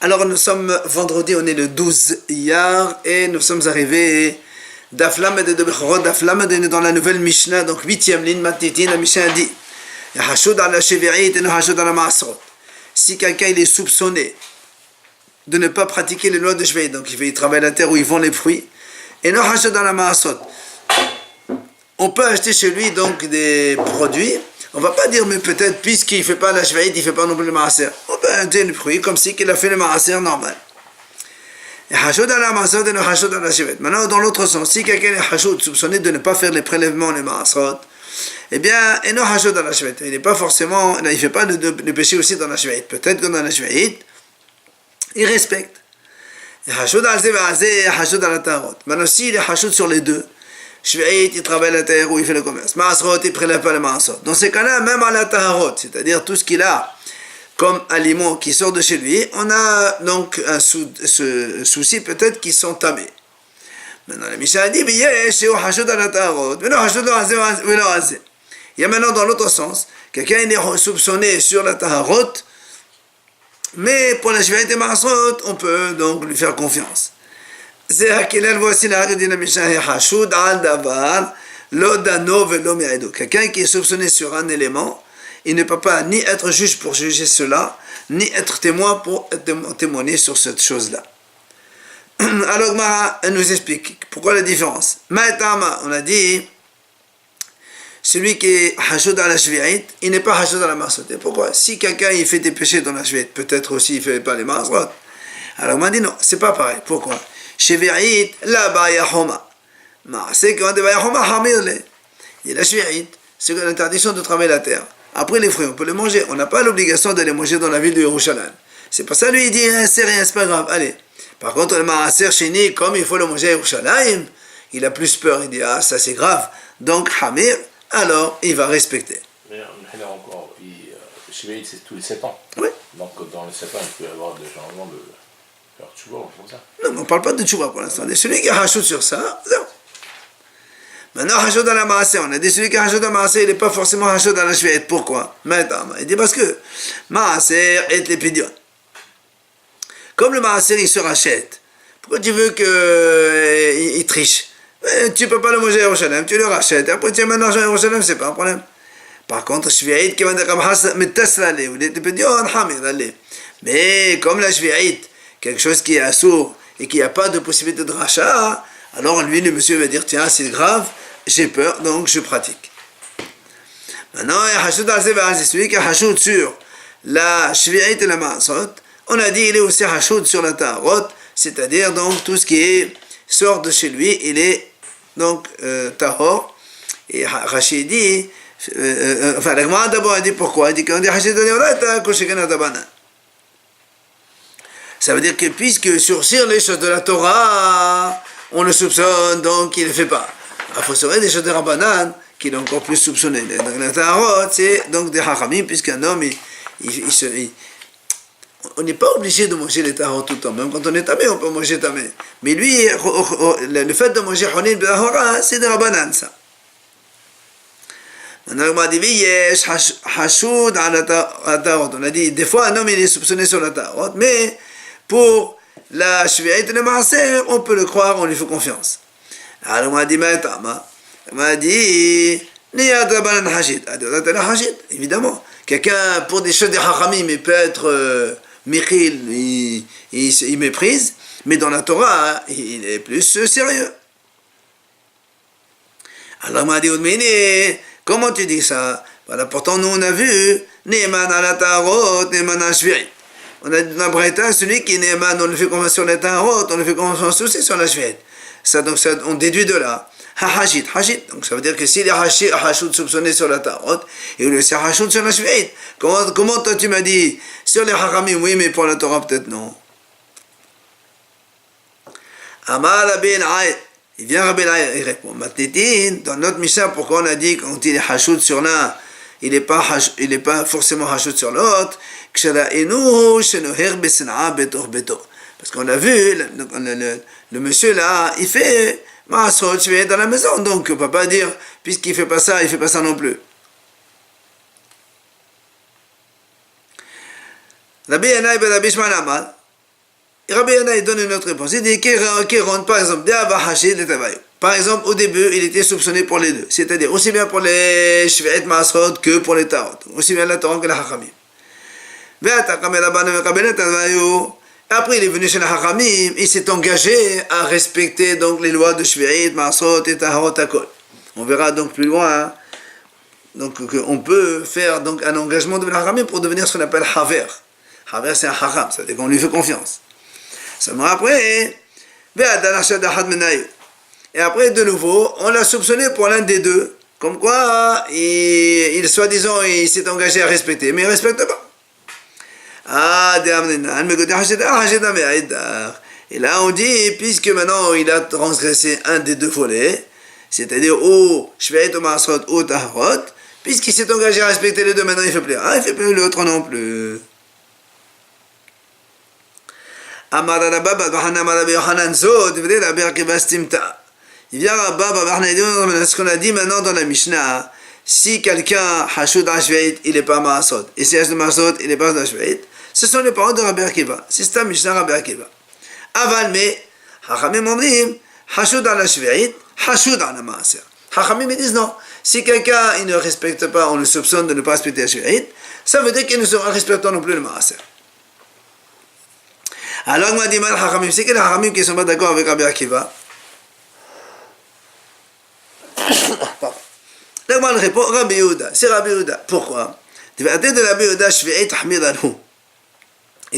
Alors nous sommes vendredi, on est le 12 Iyar et nous sommes arrivés d'Aflamed de Bechorot, d'Aflamed dans la nouvelle Mishnah, donc 8e ligne, Matnitin, la Mishnah dit si quelqu'un il est soupçonné de ne pas pratiquer les lois de Shve'it, donc il travaille la terre où ils vendent les fruits, et non hachot dans la Maasot, on peut acheter chez lui donc des produits. On va pas dire, mais peut-être, puisqu'il ne fait pas la Shve'it, il ne fait pas non plus le Maaser. On peut acheter le fruit comme si il a fait le Maaser normal. Maintenant, dans l'autre sens, si quelqu'un est Hashod, soupçonné de ne pas faire les prélèvements, les Maasrot, eh bien, il n'est pas forcément, il ne fait pas de péché aussi dans la Shve'it. Peut-être que dans la Shve'it, il respecte. Maintenant, s'il est Hashod sur les deux, Shve'it, il travaille la terre où il fait le commerce. Maasrot, il ne prélève pas le Maasrot. Dans ces cas-là, même à la Taharot, c'est-à-dire tout ce qu'il a comme aliment qui sort de chez lui, on a donc ce souci peut-être qu'ils sont tamés. Maintenant, la Mishnah dit, il y a maintenant dans l'autre sens, quelqu'un est soupçonné sur la Taharot, mais pour la Shve'it et Maasrot, on peut donc lui faire confiance. Voici la règle de la Mishnah, quelqu'un qui est soupçonné sur un élément, il ne peut pas ni être juge pour juger cela, ni être témoin pour témoigner sur cette chose-là. Alors Mara nous explique pourquoi la différence. Ma'etama, on a dit, celui qui est hashud à la shvi'it, il n'est pas hashud à la maasrot. Pourquoi? Si quelqu'un il fait des péchés dans la shvi'it, peut-être aussi il ne fait pas les maasrot. Alors on m'a dit non, c'est pas pareil. Pourquoi? Shvi'it, la bayahoma. C'est quand des bayahoma hamirle. Il y a la shvi'it, c'est l'interdiction de travailler la terre. Après les fruits, on peut les manger. On n'a pas l'obligation de les manger dans la ville de Yerushalayim. C'est pas ça, lui, il dit, c'est rien, c'est pas grave, allez. Par contre, le Maaser Sheni, comme il faut le manger à Yerushalayim, il a plus peur, il dit, ah, ça c'est grave. Donc, Hamir, alors, il va respecter. Mais là encore, Shve'it, c'est tous les 7 ans. Oui. Donc, dans les 7 ans, il peut y avoir des changements de faire tchouva ou comme ça. Non, mais on ne parle pas de tchouva pour l'instant. Celui qui a rachout sur ça, non. Maintenant, Hashod à la Maaseh, on a dit celui qui a Hashod à la Maaseh, il n'est pas forcément Hashod à la Shve'it. Pourquoi? Maintenant, il dit parce que Maaseh est l'épidion. Comme le Maaser, il se rachète. Pourquoi tu veux qu'il triche? Tu ne peux pas le manger à Yerushalayim, tu le rachètes. Après, tu as un argent à Yerushalayim, c'est pas un problème. Par contre, Shve'it, qui va dire comme Hassan, mais Tesla, ou l'épidion, Hamir, allez. Mais comme la Shve'it, quelque chose qui est assourd et qui n'a pas de possibilité de rachat, alors lui, le monsieur va dire, tiens, c'est grave, j'ai peur, donc je pratique. Maintenant, c'est celui qui a Hashoud sur la Shvi'it et la Maasot. On a dit, il est aussi Hashoud sur la Taharot, c'est-à-dire donc tout ce qui sort de chez lui, il est donc Tahor. Et Rachid dit, enfin, la Gemara d'abord a dit pourquoi? Il dit qu'on dit Hashoud ça veut dire que puisque surcir les choses de la Torah, on le soupçonne, donc il ne le fait pas. Il faut sauver des choses de Rabbanan, qu'il est encore plus soupçonné. Donc la Taharot, c'est donc des Hachamim, puisqu'un homme, on n'est pas obligé de manger les Taharot tout le temps. Même quand on est tamé, on peut manger tamé. Mais lui, le fait de manger Honin B'Ahora, c'est des Rabbanan, ça. Maintenant, on a dit, Hashud à la Taharot. On a dit, des fois, un homme, il est soupçonné sur la Taharot, mais pour la Shvi'it et le Maaser, on peut le croire, on lui fait confiance. Alors on m'a dit, on m'a dit, évidemment, quelqu'un pour des choses des Hachamim, il peut être Michil, il méprise, mais dans la Torah, il est plus sérieux. Alors on m'a dit, comment tu dis ça? Voilà, pourtant nous on a vu, Ne'eman ala Taharot, Ne'eman ala Shvi'it. On a dit dans la Braïta, celui qui est Ne'eman, on le fait confiance sur la Taharot, on le fait confiance aussi sur la Shvi'it. Ça, donc, ça, on déduit de là. Hashid. Donc, ça veut dire que s'il est Hashoud soupçonné sur la Taharot, et il est Hashoud sur la Shvi'it. Comment toi tu m'as dit, sur les Hachamim, oui, mais pour la Torah, peut-être non. Amar Rabbi El'aïd. Il vient Rabbi El'aïd, il répond, Matnitin, dans notre Mishnah, pourquoi on a dit quand il est Hashoud sur l'un, il n'est pas forcément Hashoud sur l'autre, parce qu'on a vu, le monsieur là, il fait Maasrot, tu es dans la maison, donc on ne peut pas dire, puisqu'il ne fait pas ça, il ne fait pas ça non plus. Rabbi Yanai ben Rabbi Shmuel Amar, Et Rabbi Yana, il donne une autre réponse. Il dit Kéron, par exemple, par exemple, au début, il était soupçonné pour les deux. C'est-à-dire, aussi bien pour les Shvi'it Maasrot que pour les Tarot. Aussi bien la Torah que la Hachamim. Après, il est venu chez la Hachamim, il s'est engagé à respecter donc les lois de Shvi'it, Maasrot et Taharot Akol. On verra donc plus loin, donc qu'on peut faire donc un engagement de la Hachamim pour devenir ce qu'on appelle Haver. Haver, c'est un Hacham, c'est-à-dire qu'on lui fait confiance. Seulement après, et après, de nouveau, on l'a soupçonné pour l'un des deux, comme quoi, il soi-disant, il s'est engagé à respecter, mais il ne respecte pas. Et là, on dit, puisque maintenant, il a transgressé un des deux volets, c'est-à-dire au Shvi'it, au Maasrot, au Taharot, puisqu'il s'est engagé à respecter les deux, maintenant, il ne fait plus. Il ne fait plus l'autre non plus. Il vient ce qu'on a dit maintenant dans la Mishnah. Si quelqu'un Hashud Ashveit, il n'est pas Maasot, et si Hashud Maasot, il n'est pas Ashveit, ce sont les paroles de Rabbi Akiva. C'est ça Mishnah Rabbi Akiva. Aval, mais Hachamim omrim Hashud Ashveit, Hashud Maaser. Hachamim disent non. Si quelqu'un il ne respecte pas, on le soupçonne de ne pas respecter Ashveit, ça veut dire qu'il ne sera respectant non plus le Maaser. Alors, moi, dit mal Hachamim, c'est que les Hachamim qui ne sont pas d'accord avec Rabbi Akiva. Là, moi, il répond Rabbi Yehuda. C'est Rabbi Yehuda. Pourquoi? Il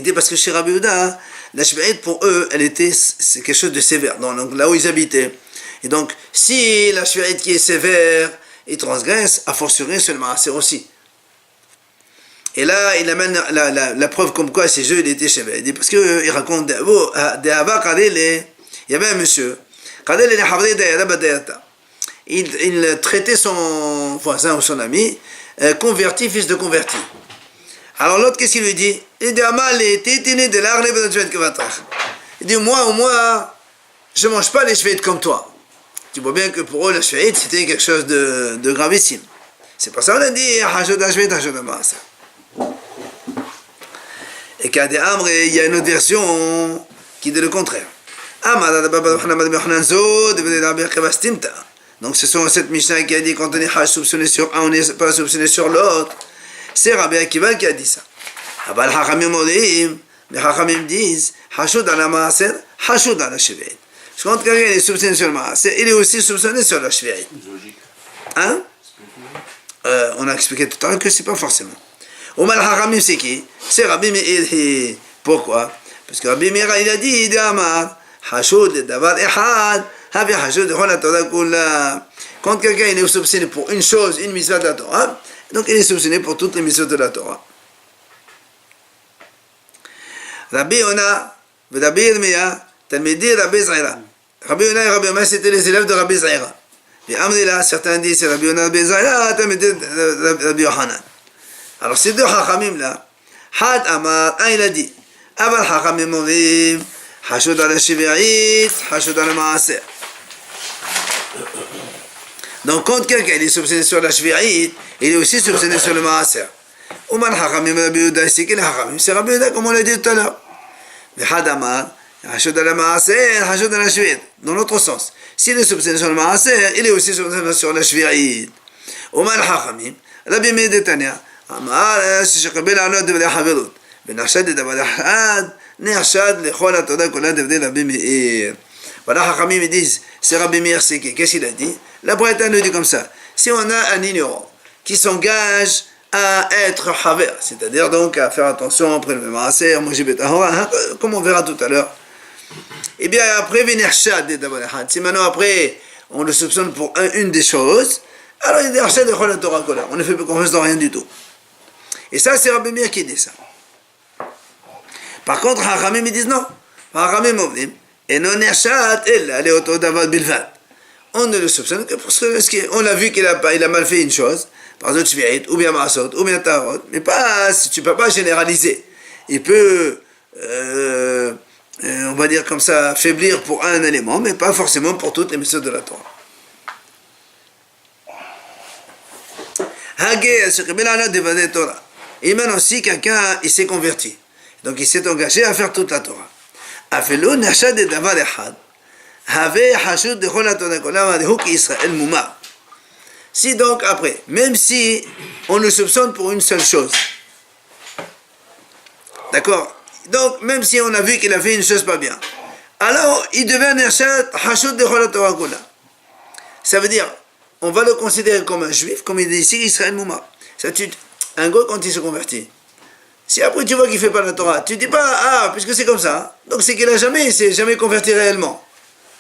dit parce que chez Rabbi Yehuda, la Shvi'it pour eux, c'est quelque chose de sévère. Donc, là où ils habitaient. Et donc, si la Shvi'it qui est sévère, il transgresse, a fortiori sur le Maaser aussi. Et là, il amène la preuve comme quoi ces jeux, il était chez lui. Parce qu'il raconte il y avait un monsieur, il traitait son voisin ou son ami, converti, fils de converti. Alors l'autre, qu'est-ce qu'il lui dit? Il dit, il dit, moi, je ne mange pas les shvi'it comme toi. Tu vois bien que pour eux, la shvi'it, c'était quelque chose de gravissime. C'est pour ça qu'on a dit, hashud hashvi'it, hashud maaser. Et qu'à des Amr, il y a une autre version qui dit le contraire. Donc ce sont cette Mishnah qui a dit quand on est soupçonné sur un, on n'est pas soupçonné sur l'autre. C'est Rabbi Akiva qui a dit ça. Mais Hachamim disent Hashud ala Maaser, Hashud ala Shvi'it. Quand quelqu'un est soupçonné sur le Maaser, il est aussi soupçonné sur la Shvi'it. Hein? On a expliqué tout à l'heure que c'est pas forcément. Omar Hachamim, c'est qui? C'est Rabbi Meir. Pourquoi? Parce que Rabbi Meir, il a dit, il Amar, Hashud davar ehad, havi Hashud de la Torah kula. Quand quelqu'un est soupçonné pour une chose, une mitzvah de la Torah, donc il est soupçonné pour toutes les mitzvahs de la Torah. Rabbi Yona, Rabbi Yirmiyah, Talmidi Rabbi Zahira. Rabbi Yona et Rabbi Yirmiyah, c'était les élèves de Rabbi Zahira. Et Amrila, certains disent c'est Rabbi Yona, Rabbi Zahira, Talmidi Rabbi Yohanan. Alors ces deux Hachamim là, Had Amar, un il a dit, Aval Hachamim omrim, Hashud ala Shvi'it, Hashud ala Maaser. Donc quand quelqu'un est soupçonné sur la Shvi'it, il est aussi soupçonné sur le Maaser. Oman Hachamim Rabbi Yehuda, c'est qui les Hachamim? C'est Rabbi Yehuda comme on l'a dit tout à l'heure. Mais Had Amar, Hashud ala Maaser, Hashud ala Shvi'it. Dans l'autre sens, s'il est soupçonné sur le Maaser, il est aussi soupçonné sur la Shvi'it. Oman Hachamim, Rabbi Meir Tanya. אמר ששקבל לענות דברי חברות ונחשד לדבר אחד נחשד לכל התודה כולה דברי רבי מאיר. Voilà, Hachamim disent c'est Rabbi Meir, c'est qui? Qu'est-ce qu'il a dit? La Braïta nous dit comme ça, si on a un ignorant qui s'engage à être haver, c'est-à-dire donc à faire attention après le maaser, comme on verra tout à l'heure, et bien après si maintenant après on le soupçonne pour une des choses, alors il dit on ne fait plus confiance dans rien du tout. Et ça, c'est Rabbi Meir qui dit ça. Par contre, Hachamim, ils disent non. Hachamim, on ne le soupçonne que parce qu'on a vu qu'il a mal fait une chose, par exemple, Shvi'it, ou bien Maasot, ou bien Tarot, mais pas, tu ne peux pas généraliser. Il peut, on va dire comme ça, faiblir pour un élément, mais pas forcément pour toutes les méthodes de la Torah. Et maintenant, si quelqu'un il s'est converti, donc il s'est engagé à faire toute la Torah. אפילו נחשד לדבר אחד, הווה חשוד לכל התורה כולה והוא כישראל מומר. Si donc après, même si on le soupçonne pour une seule chose, d'accord? Donc même si on a vu qu'il a fait une chose pas bien, alors il devient נחשד חשוד לכל התורה כולה. Ça veut dire, on va le considérer comme un juif, comme il dit ici, Israël Mouma. Un gars, quand il se convertit, si après tu vois qu'il ne fait pas la Torah, tu ne dis pas, ah, puisque c'est comme ça, donc c'est qu'il ne s'est jamais converti réellement.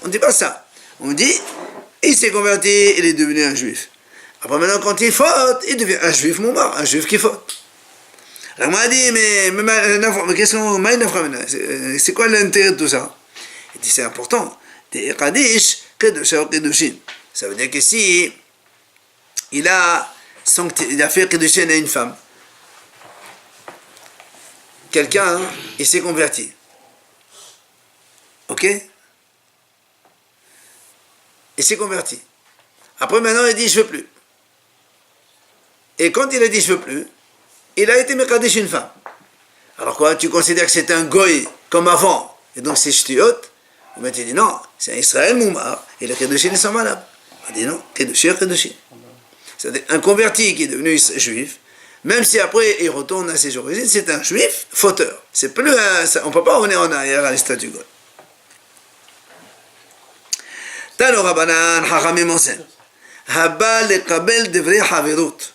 On ne dit pas ça. On dit, il s'est converti, il est devenu un juif. Après maintenant, quand il faute, il devient un juif Mouma, un juif qui faute. Alors moi, il dit, mais qu'est-ce qu'on... C'est quoi l'intérêt de tout ça? Il dit, c'est important. Des Qadish, Kedusha ou Kedushin. Ça veut dire que si il a fait Kedushin à une femme, quelqu'un, il s'est converti. Ok? Il s'est converti. Après maintenant, il dit, je ne veux plus. Et quand il a dit, je ne veux plus, il a été Mekadesh une femme. Alors quoi, tu considères que c'est un goy comme avant, et donc c'est ch'tiot? Ou bien tu dis, non, c'est un Israël Moumar, et le Kedushin sont valables. On dit non, Kedushin, Kedushin. C'est-à-dire un converti qui est devenu juif, même si après il retourne à ses origines, c'est un juif fauteur. C'est plus on ne peut pas revenir en arrière à l'estatu quo. Tano Rabbanan, Chachamim enseignent. Haba lekabel devrei haverut.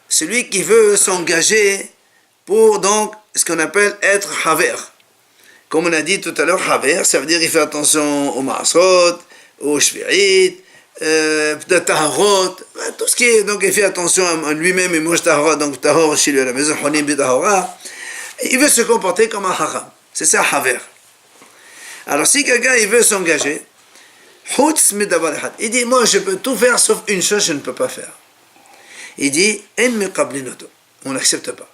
Celui qui veut s'engager pour donc ce qu'on appelle être haver. Comme on a dit tout à l'heure, haver, ça veut dire qu'il fait attention aux maasrot, aux shvirit, taharot, tout ce qui est, donc il fait attention à lui-même, il mange taharot, donc tahor chez lui à la maison, honim bi tahora, il veut se comporter comme un hacham, c'est ça haver. Alors si quelqu'un il veut s'engager, il dit, moi je peux tout faire sauf une chose je ne peux pas faire. Il dit, on n'accepte pas.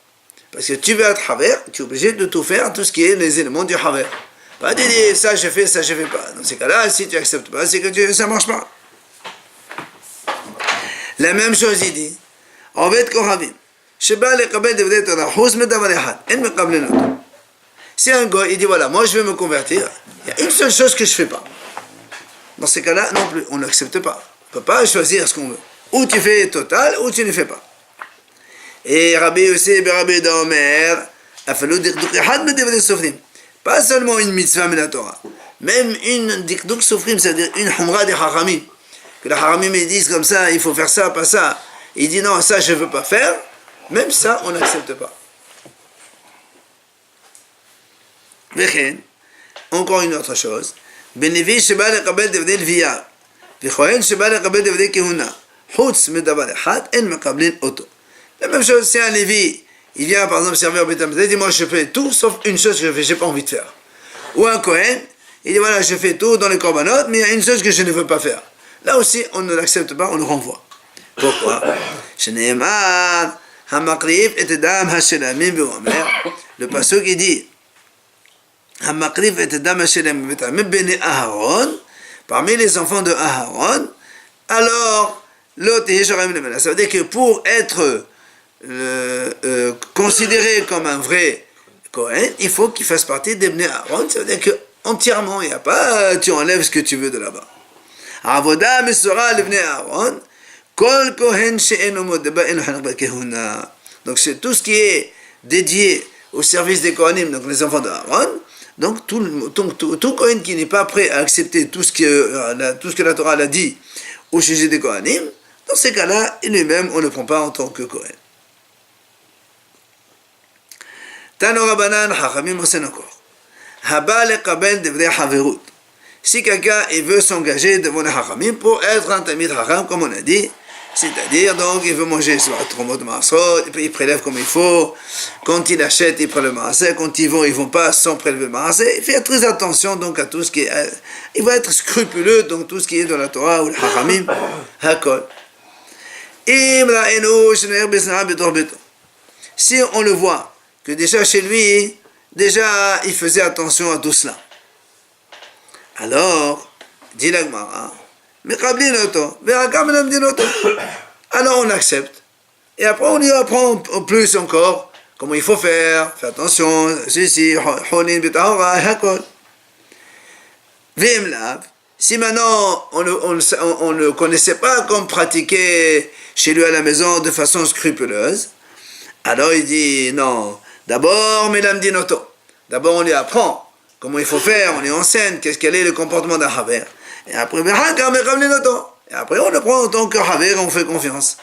Parce que tu veux être haver, tu es obligé de tout faire, tout ce qui est les éléments du haver. Pas de dire ça je fais pas. Dans ces cas-là, si tu n'acceptes pas, c'est que ça ne marche pas. La même chose, il dit, Ovet Kohavim, si un gars, il dit voilà, moi je vais me convertir, il y a une seule chose que je ne fais pas. Dans ces cas-là, non plus, on n'accepte pas. On ne peut pas choisir ce qu'on veut. Ou tu fais total, ou tu ne fais pas. Et Rabbi Yossi, Rabbi Daomer, pas seulement une mitzvah de la Torah, même une dikduk sofrim, c'est-à-dire une humra des haramim. Que les haramim disent comme ça, il faut faire ça, pas ça. Il dit non, ça je ne veux pas faire, même ça on n'accepte pas. Vechen, encore une autre chose, Benevi sheba lekabel devdei lviya, vechohen sheba lekabel devdei kehuna, chutz medavar echad, en mekablin oto. La même chose, c'est un Lévi, il vient par exemple servir au Beth Amikdash, il dit moi je fais tout sauf une chose que je n'ai pas envie de faire. Ou un Kohen, il dit voilà je fais tout dans les korbanot, mais il y a une chose que je ne veux pas faire. Là aussi on ne l'accepte pas, on le renvoie. Pourquoi? Le pasuk il dit parmi les enfants de Aharon, alors ça veut dire que pour être considéré comme un vrai Kohen, il faut qu'il fasse partie des Bnei Aaron, ça veut dire que entièrement, il n'y a pas tu enlèves ce que tu veux de là-bas. Avoda mesora le Bnei Aaron, kol Kohen she'eno modeba eno hanok kehuna. Donc c'est tout ce qui est dédié au service des Kohanim, donc les enfants d'Aaron. Donc tout Kohen qui n'est pas prêt à accepter tout ce que la Torah a dit au sujet des Kohanim, dans ces cas-là, lui-même, on ne le prend pas en tant que Kohen. Tano Rabbanan, Chachamim enseignent encore. Haba lekabel devrei haverut. Si quelqu'un veut s'engager devant les Chachamim pour être un Talmid Chacham, comme on a dit, c'est-à-dire, donc, il veut manger sur la trombe de Maasrot, il prélève comme il faut, quand il achète, il prélève le Maasé, quand ils vont pas sans prélever le Maasé, il fait très attention donc à tout ce qui est, il va être scrupuleux donc tout ce qui est de la Torah ou le Chachamim, Hakol. Si on le voit, que déjà chez lui, déjà il faisait attention à tout cela. Alors, dit la Gemara, alors on accepte. Et après on lui apprend plus encore comment il faut faire, fais attention, ceci, Holin Betahora, Hakol. Vimlav. Si maintenant on ne connaissait pas comme pratiquer chez lui à la maison de façon scrupuleuse, alors il dit non, d'abord Melam Dinoto, d'abord on lui apprend comment il faut faire, on lui enseigne quel est le comportement d'un Haver, et après on le prend en tant que Haver, on fait confiance.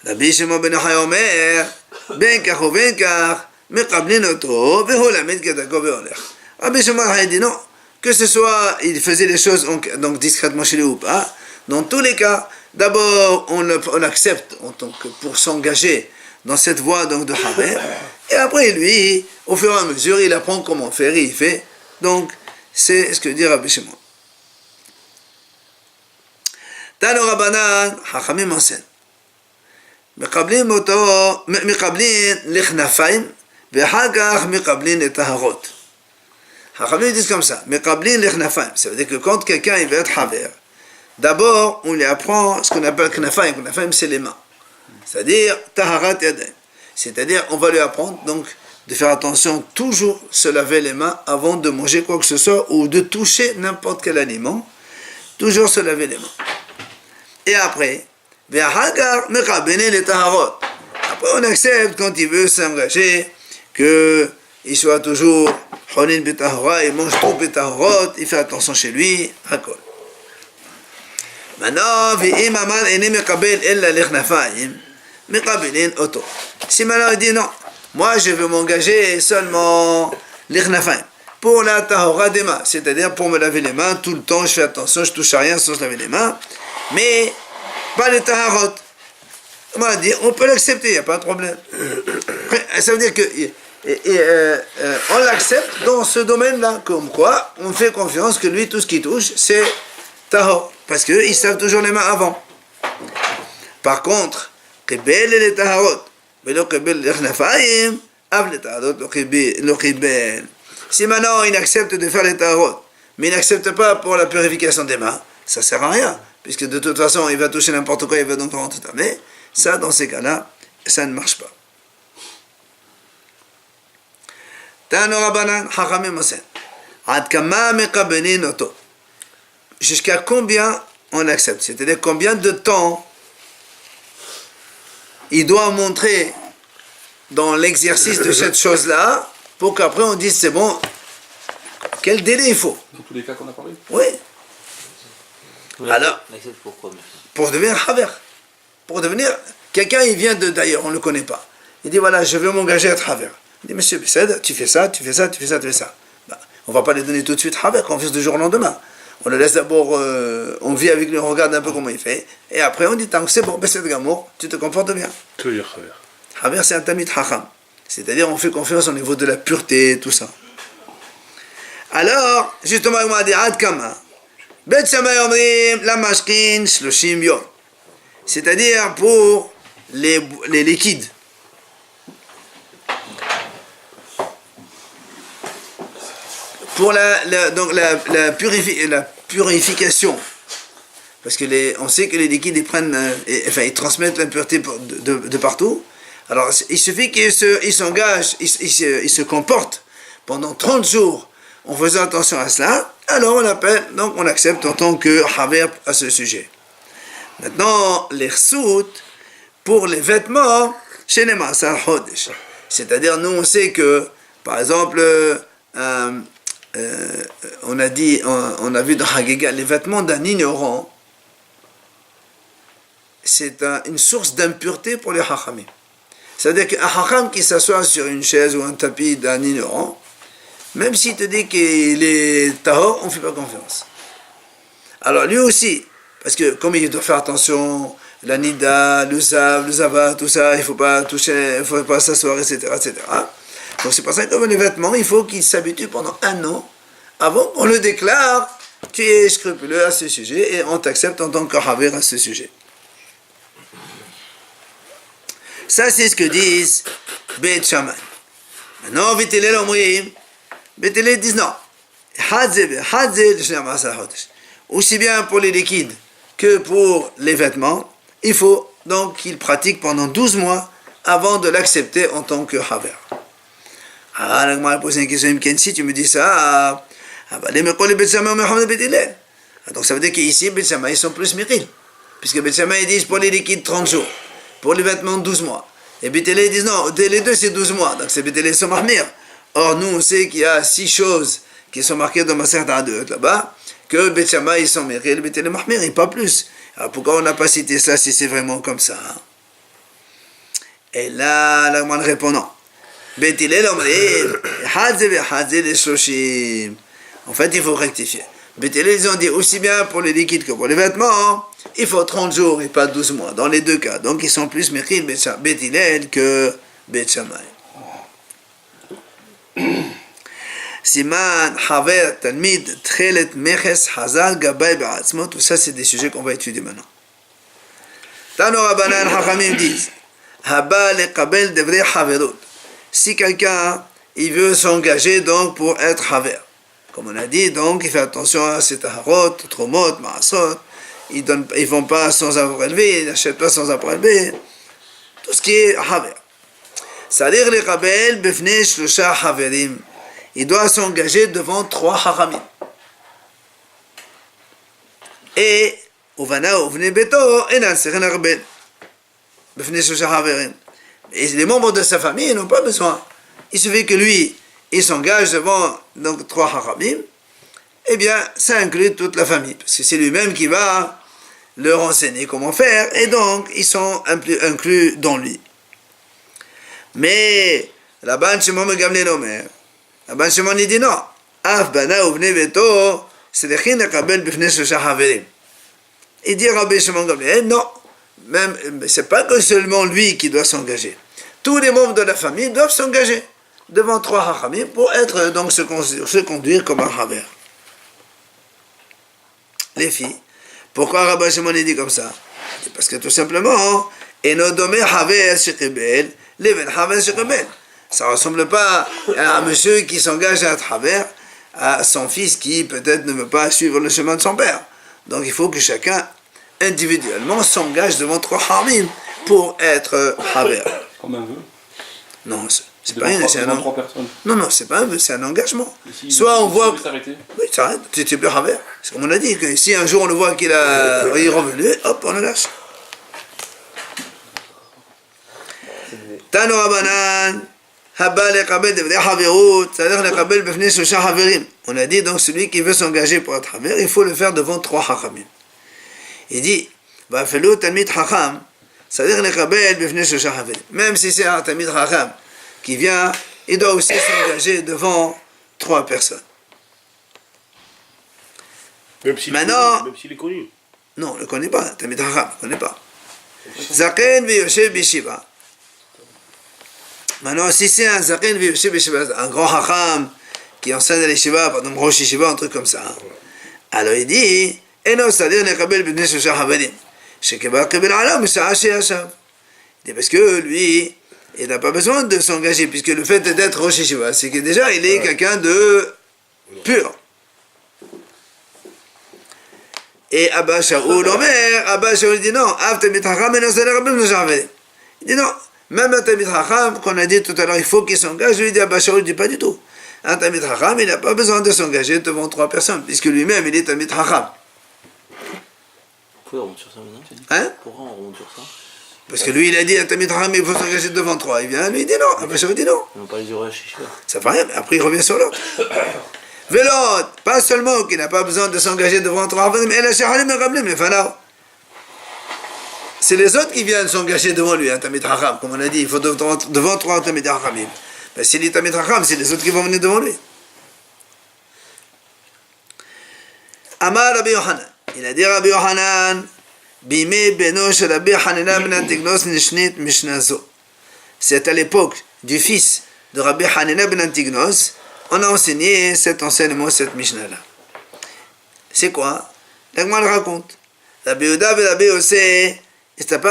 Rabbi Shimon ben Yochai Omer, ben kach ou ben kach, meqablin oto, vehu lamed kedako veolech. Rabbi Shimon a dit non, que ce soit, il faisait les choses donc discrètement chez lui ou pas, dans tous les cas, d'abord on accepte en tant que pour s'engager dans cette voie donc de Haver, et après lui, au fur et à mesure, il apprend comment faire et il fait. Donc, c'est ce que dit Rabbi Shimon. Tano Rabbanan, Chachamim enseigne. מקבלים לכנפיים, ואחר כך מקבלים את ההרות. חכמים disent comme ça, מקבלים לכנפיים. Ça veut dire que quand quelqu'un il veut être haver, d'abord on lui apprend ce qu'on appelle knafayim. Knafayim c'est les mains. C'est-à-dire taharat yadayim. C'est-à-dire on va lui apprendre donc de faire attention, toujours se laver les mains avant de manger quoi que ce soit ou de toucher n'importe quel aliment. Toujours se laver les mains. Et après, après on accepte quand il veut s'engager qu'il soit toujours il mange tout betahorot, il fait attention chez lui, hakol. Maintenant, si maintenant il dit non, moi je veux m'engager seulement l'ichnafayim pour la tahora des mains, c'est-à-dire pour me laver les mains tout le temps, je fais attention, je touche à rien sans se laver les mains, mais pas les taharot. On m'a dit, on peut l'accepter, il n'y a pas de problème. Ça veut dire que on l'accepte dans ce domaine-là, comme quoi on fait confiance que lui, tout ce qui touche, c'est tahor, parce qu'ils savent toujours les mains avant. Par contre, qibel les taharot, mais le qibel les knafayim, av les taharot, le qibel. Si maintenant il accepte de faire les taharot, mais il n'accepte pas pour la purification des mains, ça ne sert à rien. Puisque de toute façon, il va toucher n'importe quoi, il va donc rentrer tout à mais ça, dans ces cas-là, ça ne marche pas. Tano Rabbanan, Chachamim enseigne. Ad kama meqabenin oto. Jusqu'à combien on accepte, c'est-à-dire combien de temps il doit montrer dans l'exercice de cette chose-là pour qu'après on dise c'est bon, quel délai il faut. Dans tous les cas qu'on a parlé. Oui. Alors, pour devenir haver, pour devenir quelqu'un, il vient d'ailleurs, on ne le connaît pas. Il dit voilà, je veux m'engager à être haver. Il dit monsieur Bessed, tu fais ça, tu fais ça, tu fais ça, tu fais ça. Ben, on ne va pas les donner tout de suite haver, confiance du jour au lendemain. On le laisse d'abord, on vit avec lui, on regarde un peu comment il fait, et après on dit tant que c'est bon, Bessed Gamour, tu te comportes bien. Que dire haver? Haver c'est un tamid hacham, c'est-à-dire on fait confiance au niveau de la pureté, tout ça. Alors, justement, il m'a dit ad kama. Bet Shammai omrim la mashkin 30 yom. C'est-à-dire pour les liquides. Pour la purification. Parce que on sait que les liquides ils transmettent l'impureté de partout. Alors il suffit qu'ils s'engagent, ils se comportent pendant 30 jours en faisant attention à cela, alors on accepte en tant que haver à ce sujet. Maintenant, les chsout, pour les vêtements, chez les Maasar Chodesh. C'est-à-dire, nous on sait que, par exemple, on a vu dans Hagiga, les vêtements d'un ignorant, c'est une source d'impureté pour les hachamim. C'est-à-dire qu'un hacham qui s'assoit sur une chaise ou un tapis d'un ignorant, même s'il te dit qu'il est tahor, on ne fait pas confiance. Alors lui aussi, parce que comme il doit faire attention, la nida, le zav, le zava, tout ça, il ne faut pas toucher, il ne faut pas s'asseoir, etc., etc. Donc c'est pour ça que comme les vêtements, il faut qu'il s'habitue pendant 1 an, avant qu'on le déclare, tu es scrupuleux à ce sujet, et on t'accepte en tant que haver à ce sujet. Ça c'est ce que disent Bet Shammai. Maintenant, Vitellel Omrim, Vitellel disent non. Aussi bien pour les liquides que pour les vêtements, il faut donc il pratique pendant 12 mois avant de l'accepter en tant que haver. Ah, la Gemara pose une question, si tu me dis ça, donc ça veut dire qu'ici, Beth Shammai, ils sont plus méril. Puisque Beth Shammai, ils disent pour les liquides 30 jours, pour les vêtements 12 mois. Et Beth Hillel, ils disent non, les deux c'est 12 mois, donc c'est Beth Hillel sont mahmir. Or, nous, on sait qu'il y a 6 choses qui sont marquées dans Maser Ta'adot là-bas, que Beth Shammai, ils sont méril, Beth Hillel mahmir, et pas plus. Alors pourquoi on n'a pas cité ça si c'est vraiment comme ça, hein? Et là, la Gemara répond non. Beth Hillel, on dit, en fait, il faut rectifier. Beth Hillel, ils ont dit aussi bien pour les liquides que pour les vêtements, il faut 30 jours et pas 12 mois, dans les deux cas. Donc, ils sont plus méril Beth Hillel que Beth Shammai. Siman, Haver, Talmid, Trelet, Meches, Hazal, Gabay, Ba'atzmot, tout ça, c'est des sujets qu'on va étudier maintenant. Tano Rabbanan, Hachamim disent, Haba leqabel devre Haverot. Si quelqu'un, il veut s'engager donc pour être Haver, comme on a dit, donc il fait attention à ses taharot, tromot, maasot, ils ne vont pas sans avoir élevé, ils n'achètent pas sans avoir élevé, tout ce qui est Haver. C'est-à-dire leqabel befnei shlosha Haverim. Il doit s'engager devant 3 haramim. Et, et les membres de sa famille n'ont pas besoin. Il suffit que lui, il s'engage devant donc 3 haramim, eh bien, ça inclut toute la famille. Parce que c'est lui-même qui va leur enseigner comment faire, et donc, ils sont inclus dans lui. Mais, Rabban Shimon ben Gamliel Omer, Rabban Shimon il dit non. Af bana uvnei beto slechin lekabel bifnei shlosha haverim. Il dit Rabbi Shimon Gamliel non. Même c'est pas que seulement lui qui doit s'engager. Tous les membres de la famille doivent s'engager devant 3 hachamim pour être donc se conduire comme un haver. Les filles. Pourquoi Rabbi Shimon il dit comme ça? Parce que tout simplement enodomé haver shekebel leven haver shekebel. Ça ne ressemble pas à un monsieur qui s'engage à travers à son fils qui peut-être ne veut pas suivre le chemin de son père. Donc il faut que chacun individuellement s'engage devant 3 haramim pour être haver. Comme un vœu? Non, c'est pas un... C'est un... 3 personnes. Non, c'est pas un vœu, c'est un engagement. Si soit on voit... s'arrêter. Oui, ça arrête, tu es plus haver. C'est comme on a dit, que si un jour on le voit qu'il est revenu, hop, on le lâche. Tano Rabbanan. On a dit donc celui qui veut s'engager pour être haver, il faut le faire devant 3 hachamim. Il dit, même si c'est un tamid hacham qui vient, il doit aussi s'engager devant 3 personnes. Même s'il est connu. Non, on ne le connaît pas, tamid hacham, on ne connaît pas. Zaken v'yoshev b'shiva. Maintenant, si c'est un zaken v'yoshev b'shiva, un grand hacham qui enseigne à l'yeshiva, par exemple, rosh yeshiva, un truc comme ça, alors il dit, eno c'est-à-dire nekabel b'nei shosha haverim, shekeba kebel alam misha'a sheyashav. Il dit parce que lui, il n'a pas besoin de s'engager, puisque le fait d'être rosh yeshiva, c'est que déjà il est quelqu'un de pur. Et Abba Shaul Omer, Abba Shaul dit non, Av Tamid Chacham eno c'est nekabel b'nei shosha haverim. Il dit non. Même un Tamid Chacham, qu'on a dit tout à l'heure, il faut qu'il s'engage, lui dit Abba Shaul, il ne dit pas du tout. Un Tamid Chacham, il n'a pas besoin de s'engager devant 3 personnes, puisque lui-même, il est Tamid Chacham. Pourquoi on remonte sur ça maintenant? Hein? Pourquoi on remonte sur ça? Parce que lui, il a dit un Tamid Chacham, il faut s'engager devant 3. Il vient, lui, il dit non. Abba Shaul dit non. On n'a pas les horaires chez Shiva. Ça fait rien, mais après, il revient sur l'autre. Vélot, pas seulement qu'il n'a pas besoin de s'engager devant 3, mais la Shahalim et Rablim, les Fanao. C'est les autres qui viennent s'engager devant lui, un Tamid Chacham, comme on a dit, il faut devant 3 Tamid Chachamim. Mais s'il est Tamid Chacham, c'est les autres qui vont venir devant lui. Amar Rabbi Yohanan, il a dit Rabbi Yohanan, Bimé beno shel Rabbi Hanina ben Antignos nishnit mishnazo. C'est à l'époque du fils de Rabbi Hanina ben Antignos, on a enseigné cet enseignement, cette Mishnah-là. C'est quoi? L'Agma le raconte. Rabbi Yehuda et Rabbi Yossé, donc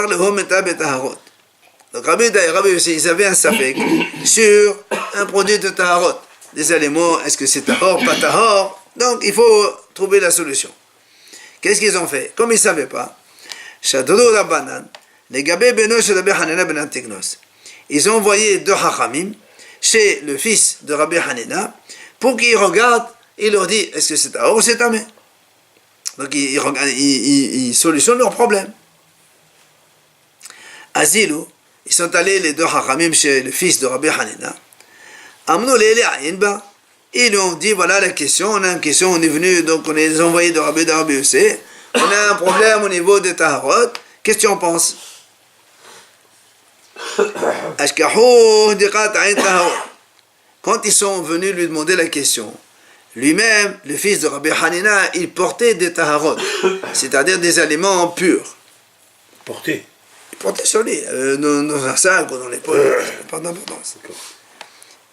Rabbi Yehuda et Rabbi Yossé, ils avaient un safek sur un produit de taharot. Des aliments, est-ce que c'est tahor, pas tahor? Donc il faut trouver la solution. Qu'est-ce qu'ils ont fait? Comme ils ne savaient pas, Shadru Rabbanan, les Gabé Beno chez Rabbi Hanina ben Antignos. Ils ont envoyé deux Hachamim chez le fils de Rabbi Hanina pour qu'il regarde et leur dit est-ce que c'est Tahor ou c'est Tamé. Donc ils solutionnent leurs problèmes. Azilou, ils sont allés les deux Hachamim chez le fils de Rabbi Hanina. Amnou les Inba. Ils lui ont dit voilà la question, on a une question, on est venu, donc on est les envoyés de Rabbi Yossé, on a un problème au niveau des Taharot, qu'est-ce que tu en penses? Quand ils sont venus lui demander la question, lui-même, le fils de Rabbi Hanina, il portait des Taharot, c'est-à-dire des aliments purs. Porté. Il portait sur lui, dans un sac ou dans l'épaule, ça n'a pas d'importance.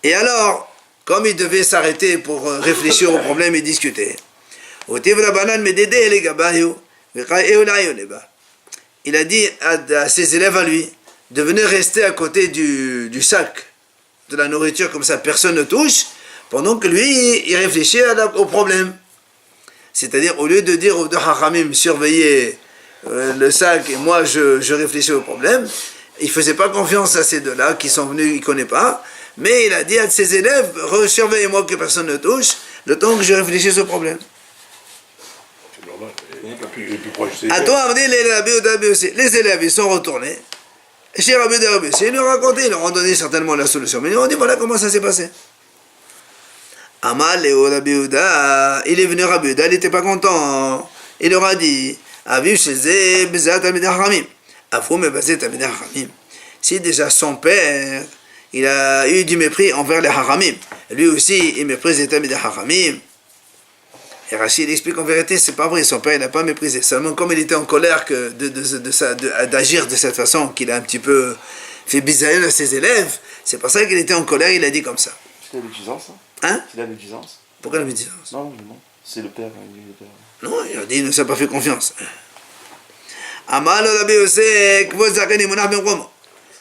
Et alors, comme il devait s'arrêter pour réfléchir au problème et discuter, il a dit à ses élèves à lui de venir rester à côté du sac de la nourriture, comme ça personne ne touche, pendant que lui, il réfléchit au problème. C'est-à-dire, au lieu de dire aux deux Hachamim, surveillez le sac et moi je réfléchis au problème, il ne faisait pas confiance à ces deux-là qui sont venus, il ne connaît pas, mais il a dit à ses élèves, surveillez-moi que personne ne touche, le temps que je réfléchisse au problème. C'est normal, il est plus proche. À toi, on dit les élèves, ils sont retournés. Chez Rabbi Yossé, ils leur ont raconté, ils leur ont donné certainement la solution. Mais ils leur ont dit, voilà comment ça s'est passé. Amal et Rabbi Yehuda, il est venu Rabbi Yehuda, il n'était pas content. Il leur a dit, Aviv Shezeh Bezat Talmidei Chachamim. Afou Mebazet Talmidei Chachamim. Si déjà son père, il a eu du mépris envers les Chachamim, lui aussi, il méprise les Talmidei Chachamim. Et Rachid explique en vérité, c'est pas vrai, son père il n'a pas méprisé. Seulement comme il était en colère d'agir de cette façon, qu'il a un petit peu fait bisaïon à ses élèves, c'est pour ça qu'il était en colère, il a dit comme ça. C'est la médisance, hein? Hein? C'est la médisance. Pourquoi la médisance? Non, c'est le père, il dit le père. Non, il a dit, il ne s'est pas fait confiance. Amal Rabbi Yossé, Kvod Zaken Imunah Ben Romo.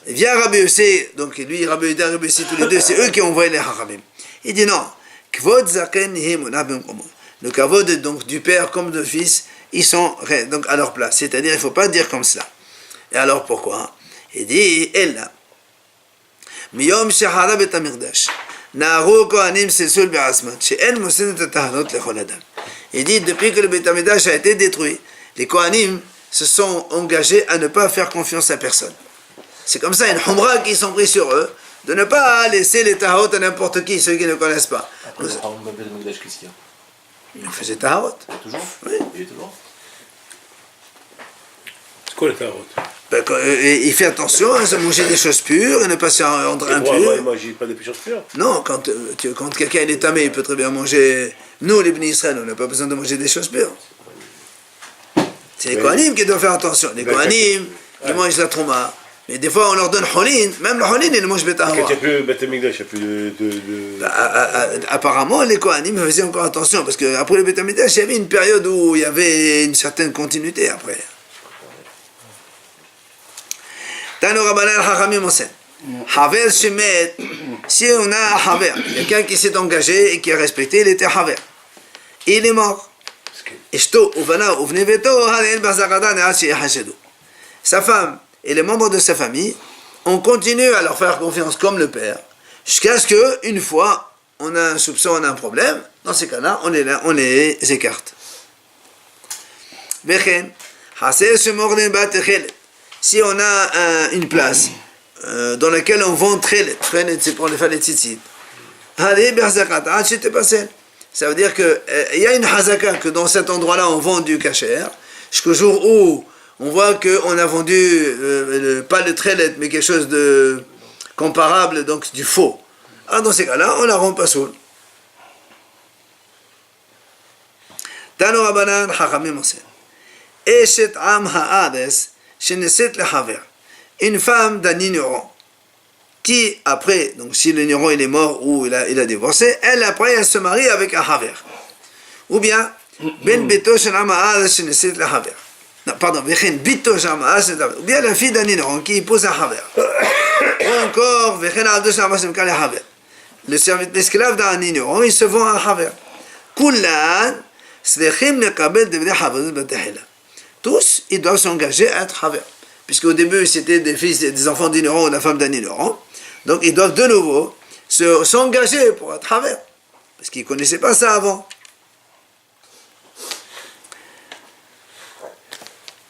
Vient Rabbi Yossé, donc lui, Rabbi Yehuda, Rabbi Yossé, tous les deux, c'est eux qui ont envoyé les Hachamim. Il dit non, Kvod Zaken Imunah Ben Romo. Le kavod donc du père comme du fils, ils sont donc à leur place. C'est-à-dire, il ne faut pas dire comme cela. Et alors pourquoi? Il dit, Ella. Miyom shehara bet hamikdash. Naharu kohanim sesul be'asman. She'en mosin et tahanot lechol adam. Il dit, depuis que le Bet Hamikdash a été détruit, les kohanim se sont engagés à ne pas faire confiance à personne. C'est comme ça, une humra qui sont pris sur eux, de ne pas laisser les tahot à n'importe qui, ceux qui ne connaissent pas. Après, le Bet Hamikdash, qu'est-ce qu'il y a? Il faisait Taharot. Toujours? Oui. Il est toujours? C'est quoi le Taharot? Ben, il fait attention à manger des choses pures et ne pas se rendre impur. Moi, j'ai pas des choses pures. Non, quand quelqu'un est tamé, il peut très bien manger. Nous, les Bnei Israël, on n'a pas besoin de manger des choses pures. C'est les Kohanim qui doivent faire attention. Les Kohanim, ils mangent la trouma. Mais des fois, on leur donne Cholin. Même le Cholin, ils ne mangent pas. Quand il n'y a plus de Bet Hamikdash, il n'y a plus de... Apparemment, les Kohanim faisaient encore attention. Parce qu'après le Bet Hamikdash, il y avait une période où il y avait une certaine continuité après. Tano Rabbanan Chachamim enseigne. Haver Shemet, si on a un Haver, quelqu'un qui s'est engagé et qui a respecté, il était Haver. Il est mort. Eshto uvana uvneveto halen bazagada ne'ashi yahashedu. Sa femme et les membres de sa famille, on continue à leur faire confiance comme le père, jusqu'à ce qu'une fois, on a un soupçon, on a un problème, dans ces cas-là, on les écarte. Vechen, haser shemorden bat chelet. Si on a une place dans laquelle on vend trelet, c'est pour les faire les tzitzit. Ça veut dire qu'il y a une hazaka que dans cet endroit-là on vend du kasher, jusqu'au jour où on voit qu'on a vendu pas le trelet mais quelque chose de comparable, donc du faux. Alors dans ces cas-là, on la rend pas soul. Tano Rabbanan Chachamim enseigne. Eshet am ha'ades. Une femme d'un ignorant qui après, donc si l'ignorant il est mort ou il a divorcé, elle après elle se marie avec un haver. Ou bien ben beto shel ha'ades sheneset le haver. Non, pardon, vechen bito shel ha'ades, ou bien la fille d'un ignorant qui épouse un haver. Ou encore vechen abdo shel ha'ades le haver. L'esclave d'un ignorant il se vend à un haver. Kullan svechim lekabel devri haver betehila. Tous, ils doivent s'engager à être Haver. puisqu'au début c'était des enfants d'ignorants ou la femme d'un ignorant. Donc ils doivent de nouveau s'engager pour être haver, parce qu'ils ne connaissaient pas ça avant.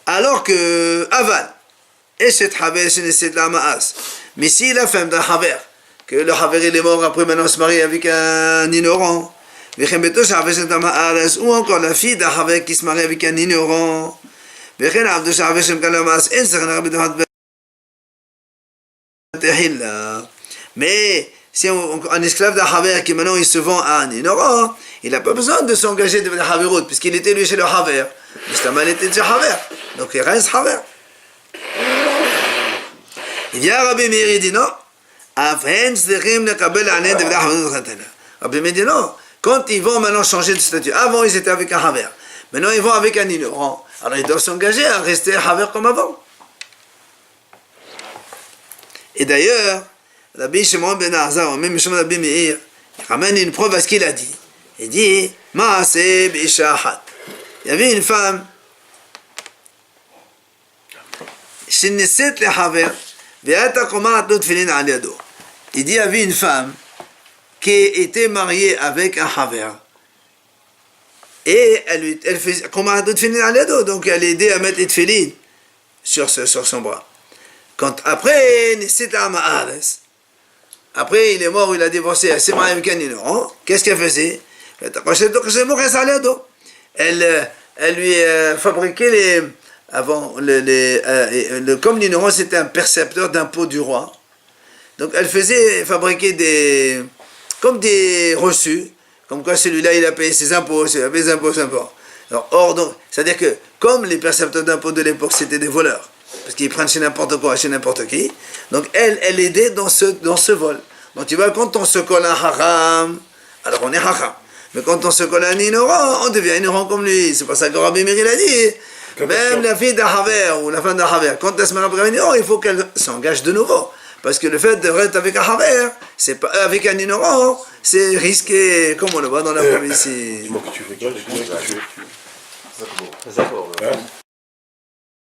Alors que Aval, Eshet Haver, Sheneset la Ma'as, mais si la femme d'un haver, que le haver il est mort, après maintenant se marie avec un ignorant, ou encore la fille d'un haver qui se marie avec un ignorant, mais si un esclave d'un haver qui maintenant il se vend à un ignorant, il n'a pas besoin de s'engager devant la haverut, puisqu'il était lui chez le haver. Mustamal était chez haver, donc il reste haver. Il vient Rabbi Meir, il dit non. Rabbi Meir dit non. Quand ils vont maintenant changer de statut, avant ils étaient avec un haver, maintenant ils vont avec un ignorant, alors ils doivent s'engager à rester haver comme avant. Et d'ailleurs, Rabbi Shimon ben Azar, même Rabbi Meir, il ramène une preuve à ce qu'il a dit. Il dit, Maaseh b'isha achat. Il y avait une femme, Sheneset le haver, ve'ata komat lo tefillin al yado. Il dit, il y avait une femme qui était mariée avec un haver. Et elle faisait komat lo tefillin al yado, donc elle aidait à mettre les tefillin sur son bras. Quand après, après il est mort, il a divorcé, elle s'est mariée avec un ignorant, qu'est-ce qu'elle faisait? Elle lui fabriquait comme l'ignorant c'était un percepteur d'impôts du roi, donc elle faisait fabriquer comme des reçus, comme quoi celui-là il a payé ses impôts, celui-là a payé ses impôts, ses impôts. Alors, donc, c'est-à-dire que comme les percepteurs d'impôts de l'époque c'était des voleurs, parce qu'ils prennent chez n'importe quoi, chez n'importe qui, donc elle aidait dans ce vol. Donc tu vois, quand on se colle à un haram, alors on est haram. Mais quand on se colle à un ignorant, on devient ignorant comme lui. C'est pour ça que Rabbi Meir a dit, même la fille d'un haver ou la femme d'un haver, quand elle se marie avec un ignorant, il faut qu'elle s'engage de nouveau. Parce que le fait de rester avec un haver, c'est pas avec un ignorant, c'est risqué, comme on le voit dans la prophétie. Dis-moi que tu fais. D'accord.